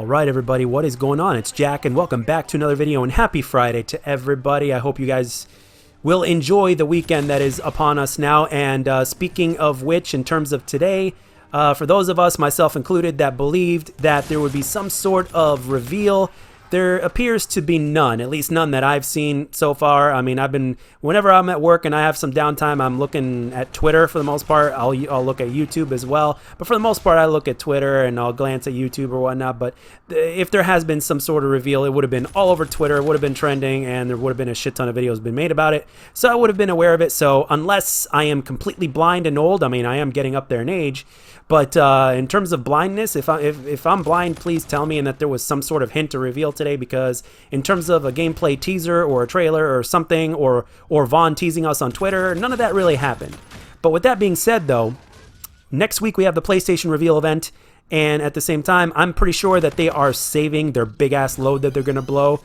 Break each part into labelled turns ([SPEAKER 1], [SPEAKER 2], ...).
[SPEAKER 1] All right, everybody, what is going on? It's Jack, and welcome back to another video, and happy Friday to everybody. I hope you guys will enjoy the weekend that is upon us now. And speaking of which, in terms of today, for those of us, myself included, that believed that there would be some sort of reveal, there appears to be none, at least none that I've seen so far. I mean, whenever I'm at work and I have some downtime, I'm looking at Twitter for the most part. I'll look at YouTube as well. But for the most part, I look at Twitter and I'll glance at YouTube or whatnot. But if there has been some sort of reveal, it would have been all over Twitter. It would have been trending, and there would have been a shit ton of videos been made about it. So I would have been aware of it. So unless I am completely blind and old, I mean, I am getting up there in age. But in terms of blindness, if I'm blind, please tell me, and that there was some sort of hint or reveal today, because in terms of a gameplay teaser or a trailer or something, or Vaughn teasing us on Twitter, none of that really happened. But with that being said, though, next week we have the PlayStation reveal event, and at the same time, I'm pretty sure that they are saving their big-ass load that they're going to blow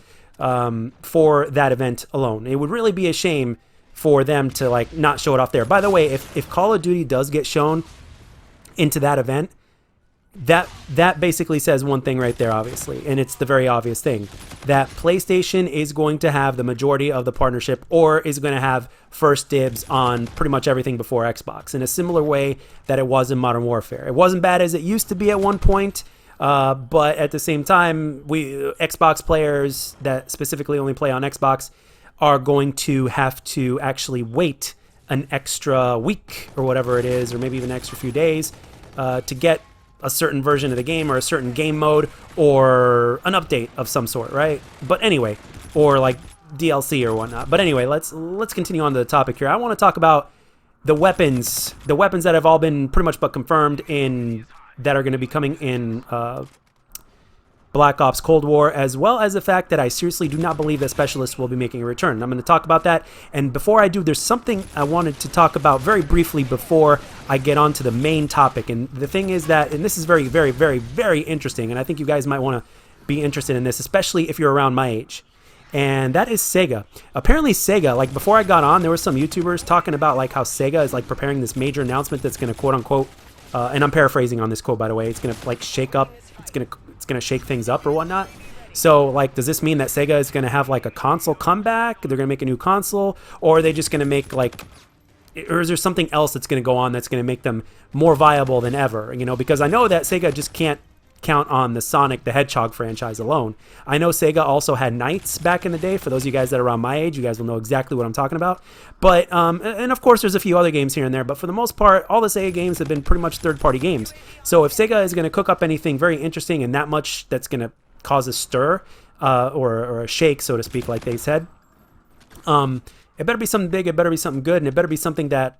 [SPEAKER 1] for that event alone. It would really be a shame for them to like not show it off there. By the way, if Call of Duty does get shown into that event, that basically says one thing right there, obviously, and it's the very obvious thing, that PlayStation is going to have the majority of the partnership, or is going to have first dibs on pretty much everything before Xbox, in a similar way that it was in Modern Warfare. It wasn't bad as it used to be at one point, but at the same time, Xbox players that specifically only play on Xbox are going to have to actually wait an extra week or whatever it is, or maybe even an extra few days to get a certain version of the game, or a certain game mode, or an update of some sort, right? But anyway, or like DLC or whatnot. But anyway, let's continue on to the topic here. I want to talk about the weapons that have all been pretty much but confirmed that are going to be coming in Black Ops Cold War, as well as the fact that I seriously do not believe that Specialists will be making a return. I'm going to talk about that, and before I do, there's something I wanted to talk about very briefly before I get on to the main topic. And the thing is that, and this is very, very, very, very interesting, and I think you guys might want to be interested in this, especially if you're around my age, and that is Sega. Apparently Sega, like before I got on, there were some YouTubers talking about like how Sega is like preparing this major announcement that's going to quote unquote, and I'm paraphrasing on this quote, by the way, it's going to like shake up, it's going to shake things up or whatnot. So like, does this mean that Sega is going to have like a console comeback? They're going to make a new console, or are they just going to make like, or is there something else that's going to go on that's going to make them more viable than ever? You know, because I know that Sega just can't count on the Sonic the Hedgehog franchise alone. I know Sega also had Knights back in the day. For those of you guys that are around my age, you guys will know exactly what I'm talking about. But and of course there's a few other games here and there, but for the most part, all the Sega games have been pretty much third-party games. So if Sega is going to cook up anything very interesting and that much that's going to cause a stir or a shake, so to speak, like they said, it better be something big, it better be something good, and it better be something that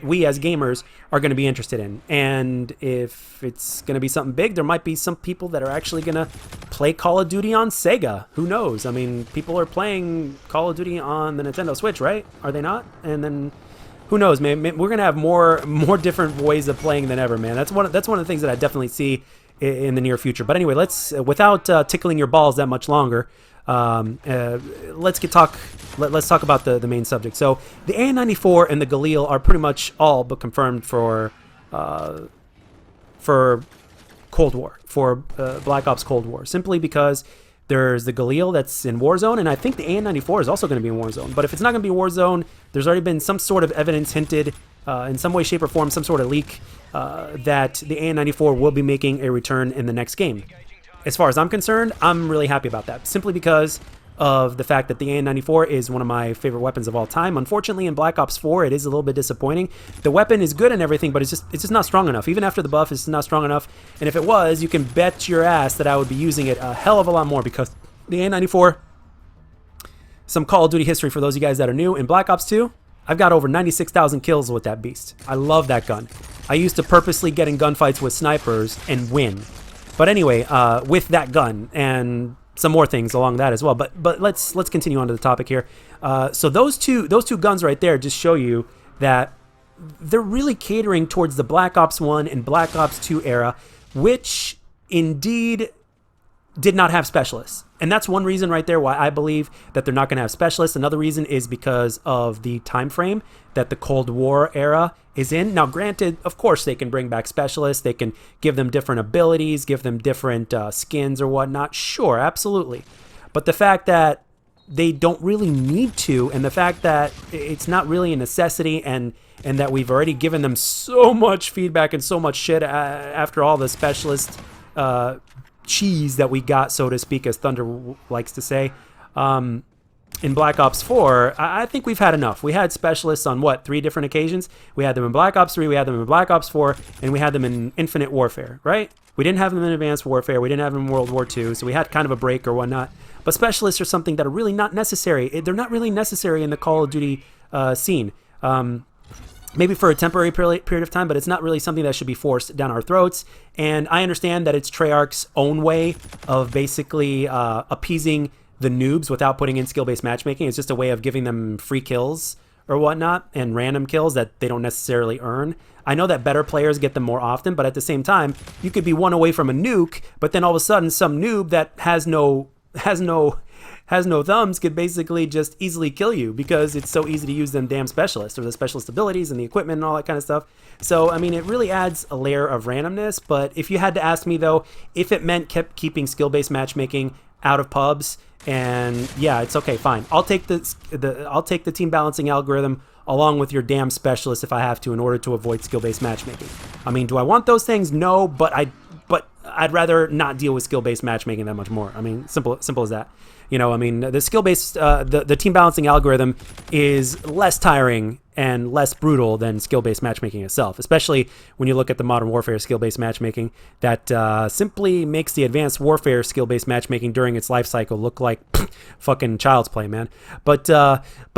[SPEAKER 1] we as gamers are going to be interested in. And if it's going to be something big, there might be some people that are actually going to play Call of Duty on Sega. Who knows? I mean, people are playing Call of Duty on the Nintendo Switch, right? Are they not? And then who knows, man? We're going to have more different ways of playing than ever, man. That's one of the things that I definitely see in the near future. But anyway, let's without tickling your balls that much longer, let's talk about the main subject. So the AN-94 and the Galil are pretty much all but confirmed for Cold War, for Black Ops Cold War, simply because there's the Galil that's in Warzone, and I think the AN-94 is also going to be in Warzone. But if it's not going to be Warzone, there's already been some sort of evidence hinted in some way, shape, or form, some sort of leak that the AN-94 will be making a return in the next game. As far as I'm concerned, I'm really happy about that, simply because of the fact that the AN-94 is one of my favorite weapons of all time. Unfortunately, in Black Ops 4, it is a little bit disappointing. The weapon is good and everything, but it's just not strong enough. Even after the buff, it's not strong enough. And if it was, you can bet your ass that I would be using it a hell of a lot more, because the AN-94, some Call of Duty history for those of you guys that are new. In Black Ops 2, I've got over 96,000 kills with that beast. I love that gun. I used to purposely get in gunfights with snipers and win. But anyway, with that gun and some more things along that as well. But let's continue on to the topic here. So those two guns right there just show you that they're really catering towards the Black Ops 1 and Black Ops 2 era, which indeed did not have specialists. And that's one reason right there why I believe that they're not going to have specialists. Another reason is because of the time frame that the Cold War era is in. Now, granted, of course, they can bring back specialists. They can give them different abilities, give them different skins or whatnot. Sure, absolutely. But the fact that they don't really need to, and the fact that it's not really a necessity, and that we've already given them so much feedback and so much shit after all the specialist cheese that we got, so to speak, as Thunder likes to say, in Black Ops 4, I think we've had enough. We had specialists on, 3 different occasions? We had them in Black Ops 3, we had them in Black Ops 4, and we had them in Infinite Warfare, right? We didn't have them in Advanced Warfare, we didn't have them in World War II, so we had kind of a break or whatnot. But specialists are something that are really not necessary. They're not really necessary in the Call of Duty scene. Maybe for a temporary period of time, but it's not really something that should be forced down our throats. And I understand that it's Treyarch's own way of basically appeasing the noobs without putting in skill-based matchmaking. It's just a way of giving them free kills or whatnot, and random kills that they don't necessarily earn. I know that better players get them more often, but at the same time, you could be one away from a nuke, but then all of a sudden some noob that has no thumbs could basically just easily kill you because it's so easy to use them damn specialists, or the specialist abilities and the equipment and all that kind of stuff. So, I mean, it really adds a layer of randomness. But if you had to ask me, though, if it meant keeping skill-based matchmaking out of pubs, and yeah, it's okay, fine. I'll take the team balancing algorithm along with your damn specialist if I have to, in order to avoid skill-based matchmaking. I mean, do I want those things? No, but I'd rather not deal with skill-based matchmaking that much more. I mean, simple as that. You know, I mean, the skill-based, the team balancing algorithm is less tiring and less brutal than skill-based matchmaking itself, especially when you look at the Modern Warfare skill-based matchmaking that simply makes the Advanced Warfare skill-based matchmaking during its life cycle look like fucking child's play, man. But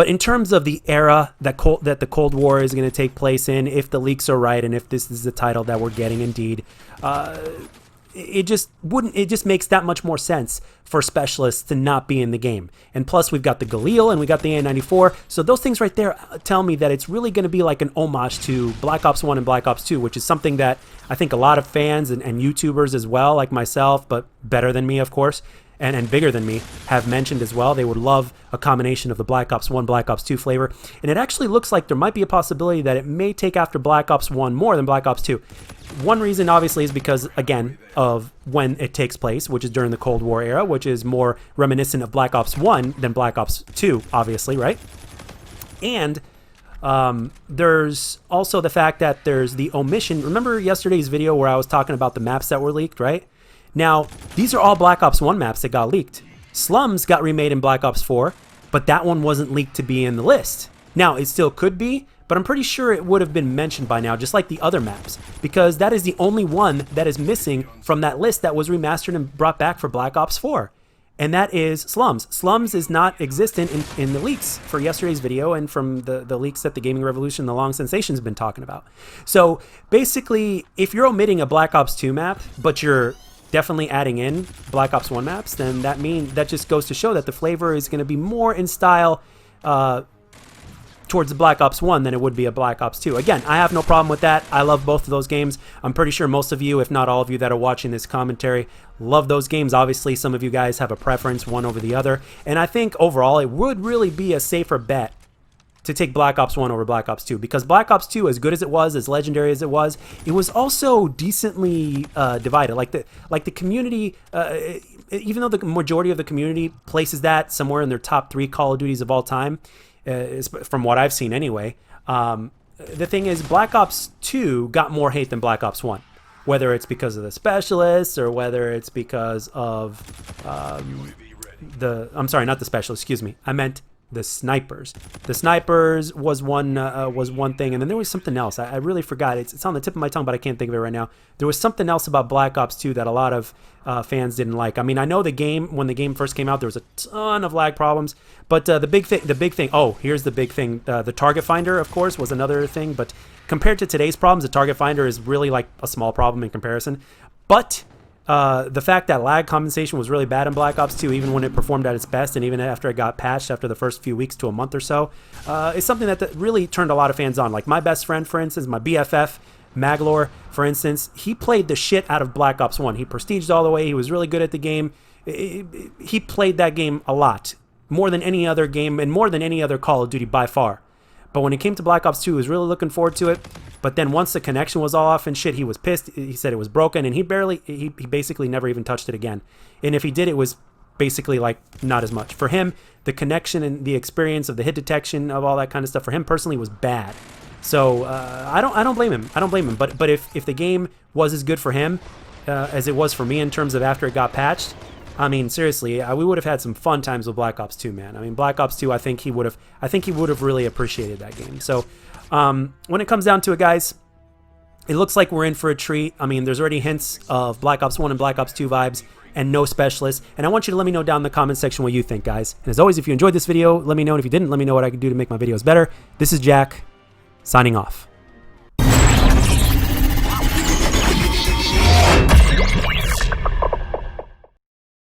[SPEAKER 1] in terms of the era that the Cold War is going to take place in, if the leaks are right and if this is the title that we're getting indeed, it just makes that much more sense for specialists to not be in the game. And plus, we've got the Galil and we got the A94. So those things right there tell me that it's really going to be like an homage to Black Ops 1 and Black Ops 2, which is something that I think a lot of fans and YouTubers as well, like myself, but better than me, of course, and bigger than me, have mentioned as well. They would love a combination of the Black Ops 1, Black Ops 2 flavor. And it actually looks like there might be a possibility that it may take after Black Ops 1 more than Black Ops 2. One reason, obviously, is because, again, of when it takes place, which is during the Cold War era, which is more reminiscent of Black Ops 1 than Black Ops 2, obviously, right? And there's also the fact that there's the omission. Remember yesterday's video where I was talking about the maps that were leaked, right? Now, these are all Black Ops 1 maps that got leaked. Slums got remade in Black Ops 4, but that one wasn't leaked to be in the list. Now, it still could be, but I'm pretty sure it would have been mentioned by now, just like the other maps, because that is the only one that is missing from that list that was remastered and brought back for Black Ops 4, and that is Slums. Slums is not existent in the leaks for yesterday's video and from the leaks that the Gaming Revolution, the Long Sensation's been talking about. So basically, if you're omitting a Black Ops 2 map, but you're definitely adding in Black Ops 1 maps, then that just goes to show that the flavor is going to be more in style towards the Black Ops 1 than it would be a Black Ops 2. Again, I have no problem with that. I love both of those games. I'm pretty sure most of you, if not all of you that are watching this commentary, love those games. Obviously, some of you guys have a preference one over the other. And I think overall, it would really be a safer bet to take Black Ops 1 over Black Ops 2, because Black Ops 2, as good as it was, as legendary as it was also decently divided. Like the community, even though the majority of the community places that somewhere in their top 3 Call of Duties of all time, from what I've seen anyway, the thing is, Black Ops 2 got more hate than Black Ops 1. Whether it's because of the specialists or whether it's because of I'm sorry, not the specialists, excuse me. I meant the snipers. The snipers was one thing, and then there was something else. I really forgot. It's on the tip of my tongue, but I can't think of it right now. There was something else about Black Ops 2 that a lot of fans didn't like. I mean, I know when the game first came out, there was a ton of lag problems, but the big thing. Oh, here's the big thing. The target finder, of course, was another thing, but compared to today's problems, the target finder is really like a small problem in comparison. But the fact that lag compensation was really bad in Black Ops 2, even when it performed at its best, and even after it got patched after the first few weeks to a month or so, is something that really turned a lot of fans on. Like my best friend, for instance, my BFF, Maglor, for instance, he played the shit out of Black Ops 1. He prestiged all the way. He was really good at the game. he played that game a lot, more than any other game and more than any other Call of Duty by far. But when it came to Black Ops 2, he was really looking forward to it. But then once the connection was all off and shit, he was pissed. He said it was broken, and he basically never even touched it again. And if he did, it was basically like not as much. For him, the connection and the experience of the hit detection of all that kind of stuff for him personally was bad. So I don't blame him. I don't blame him. But if the game was as good for him as it was for me in terms of after it got patched, I mean, seriously, we would have had some fun times with Black Ops 2, man. I mean, Black Ops 2, I think he would have really appreciated that game. So when it comes down to it, guys, it looks like we're in for a treat. I mean, there's already hints of Black Ops 1 and Black Ops 2 vibes and no specialists. And I want you to let me know down in the comment section what you think, guys. And as always, if you enjoyed this video, let me know. And if you didn't, let me know what I can do to make my videos better. This is Jack, signing off.